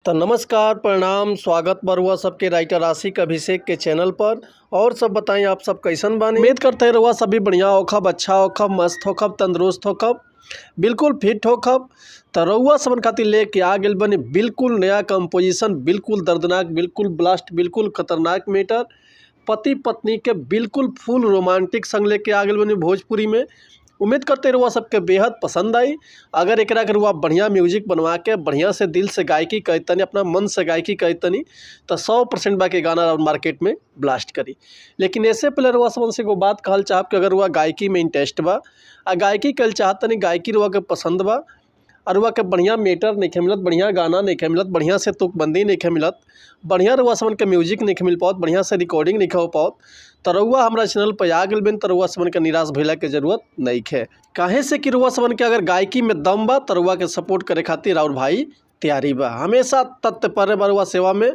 तो नमस्कार, प्रणाम, स्वागत बा रउआ सबके राइटर आशिक अभिषेक के चैनल पर। और सब बताएं आप सब कैसन बानी। उम्मीद करते हैं रउआ सभी बढ़िया होखब, अच्छा होखब, मस्त होखब, तंदुरुस्त होखब, बिल्कुल फिट होखब। तो रउआ सबन खातिर लेके आ गेल बनी बिल्कुल नया कंपोजिशन, बिल्कुल दर्दनाक, बिल्कुल ब्लास्ट, बिल्कुल खतरनाक मैटर। पति पत्नी के बिल्कुल फुल रोमांटिक संग लेके आ गेल बनी भोजपुरी में। उम्मीद करते रहुआ सबके बेहद पसंद आई। अगर एकरा के रउआ बढ़िया म्यूजिक बनवा के बढ़िया से दिल से गायकी कहतनी, अपना मन से गायकी कहतनी, तो 100% बाकी गाना और मार्केट में ब्लास्ट करी। लेकिन ऐसे पहले रउआ सबन से एगो बात कहल चाहब कि अगर रउआ गायकी में इंटरेस्ट बा आ गायकी कल चाहतनी, गायकी रउआ के पसंद बा और रउआ के बढ़िया मेटर नहीं मिलत, बढ़िया गाना नहीं मिलत, बढ़िया से तुकबंदी नहीं मिलत, बढ़िया रउआ सबन के म्यूजिक नहीं मिल पाओत, बढ़िया से रिकॉर्डिंग नहीं हो पाओत, तो रउआ हमारा चैनल पर आ गल बिन। तो रउआ सबन के निराश भइला के जरूरत नहीं है। काहे से कि रउआ सबन के अगर गायकी में दम बा तो रउआ के सपोर्ट करे खातिर और भाई तैयारी बा, हमेशा तत्पर बा रउआ सेवा में।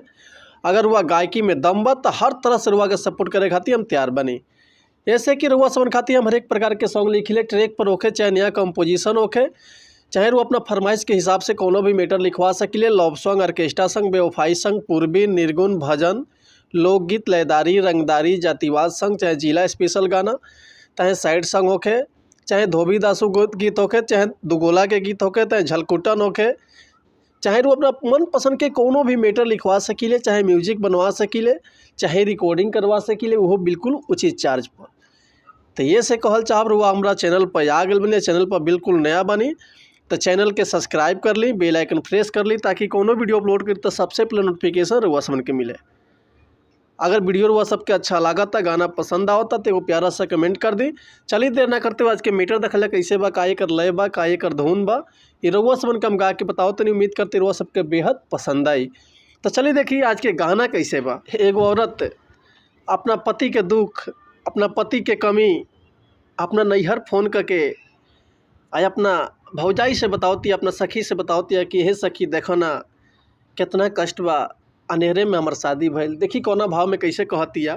अगर रउआ गायकी में दम बा तो हर तरह से रउआ के सपोर्ट करे खातिर हम तैयार बनी। ऐसे कि रउआ सबन खातिर हम हर एक प्रकार के सॉन्ग लिखिले, ट्रैक पर होखे चाहे नया कंपोजिशन होखे, चाहे वो अपना फरमाइश के हिसाब से कोनो भी मैटर लिखवा सकिले। लव सॉन्ग, ऑर्केस्ट्रा सॉन्ग, बेवफाई सॉन्ग, पूर्वी, निर्गुण, भजन, लोकगीत, लयदारी, रंगदारी, जातिवाद सॉन्ग, चाहे जिला स्पेशल गाना, चाहे साइड सॉन्ग होखे, चाहे धोबी दासू गीत होखे, चाहे दुगोला के गीत होखे, चाहे झलकुटन होखे, चाहे वो अपना मन पसंद के कोनो भी मैटर लिखवा सकिले, चाहे म्यूजिक बनवा सकिले, चाहे रिकॉर्डिंग करवा सकिले, वो बिल्कुल उचित चार्ज पर। तो ये से कहल चाहब रउआ हमारा चैनल पर आ गल बनी, चैनल पर बिल्कुल नया बनी तो चैनल के सब्सक्राइब कर ली, बेल आइकन प्रेस कर ली, ताकि कोनो वीडियो अपलोड करी तो सबसे पहले नोटिफिकेशन रउआ सबन के मिले। अगर वीडियो रउआ सबके अच्छा लागता, गाना पसंद आवता तो एगो प्यारा सा कमेंट कर दी। चलिए देर ना करते हुए आज के मीटर देखल कैसे बा, का एकर लय बा, का एकर धुन बा, ये रउआ सबन के हम गा के बताओ तनी। उम्मीद करते रउआ सबके बेहद पसंद आई। तो चलिए देखिए आज के गाना कैसे बा। एगो औरत अपना पति के दुख, अपना पति के कमी अपना नैहर फोन करके आज अपना भौजाई से बतावती, अपना सखी से बतावती है कि हे सखी देखो ना कितना कष्ट बा, अनेरे में हमार शादी भइल। देखी कौना भाव में कैसे कहतिया।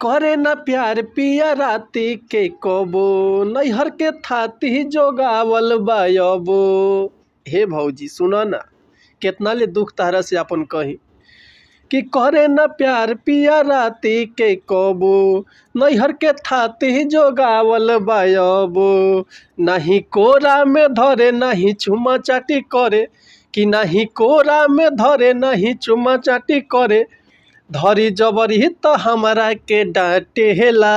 करे ना प्यार पिया राती के कबो, नैहर के थाती जोगावल बायबो। हे भौजी सुनो ना, कितना ले दुख तारा से अपन कही कि करे ना प्यार पिया राती के कबो, नैहर के थाती जोगावल बायबो। नहीं कोरा में धरे, नहीं चुमा चाटी करे, कि नहीं कोरा में धरे, नहीं चुमा चाटी करे, धरी जबरी तो हमारा के डांटेला,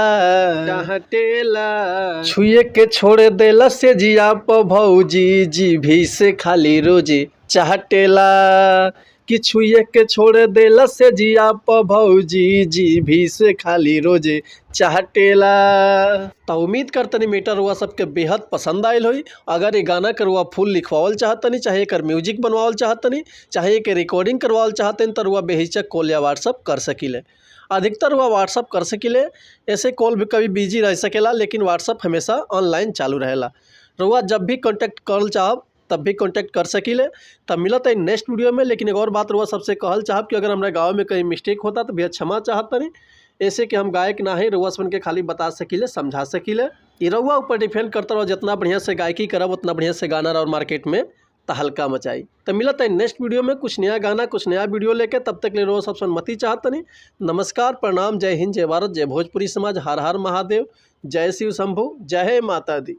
छुए के छोड़ देला से जिया प भौजी, जी भी से खाली रोजे चाटेला, कि छुए के छोड़ देला से जिया प भौजी, जी भी से खाली रोजे चाटेला। तो उम्मीद करतनी मीटर हुआ सबके बेहद पसंद आयल होई। अगर ये गाना के रुआ फुल लिखवावल चाहतनी, चाहे एकर म्यूजिक बनवावल चाहतनी, चाहे एकर रिकॉर्डिंग करवावल चाहतनी, तो रुआ बेहिचक कॉल या व्हाट्सअप कर सकिले। अधिकतर हुआ व्हाट्सअप कर सकिले, ऐसे कॉल भी कभी बिजी रह सकेला, लेकिन व्हाट्सअप हमेशा ऑनलाइन चालू रहेला। रुआ जब भी कॉन्टैक्ट करल चाहब तब भी कांटेक्ट कर सकिले। तब मिलत है नेक्स्ट वीडियो में। लेकिन एक और बात रउआ सबसे कहल चाहब कि अगर हमारे गाँव में कहीं मिस्टेक होता तो भैया क्षमा चाहतनी। ऐसे कि हम गायक ना है, रउआ सबन के खाली बता सकिले, समझा सकिले। ये रउआ ऊपर डिपेंड करता रहो, जितना बढ़िया से गायकी करब उतना बढ़िया से गाना और मार्केट में तहलका मचाई। तो मिलत है नेक्स्ट वीडियो में कुछ नया गाना, कुछ नया वीडियो लेके। तब तक ले रउआ सब सन्मति चाहतनी। नमस्कार, प्रणाम, जय हिंद, जय भारत, जय भोजपुरी समाज, हर हर महादेव, जय शिव शंभु, जय माता दी।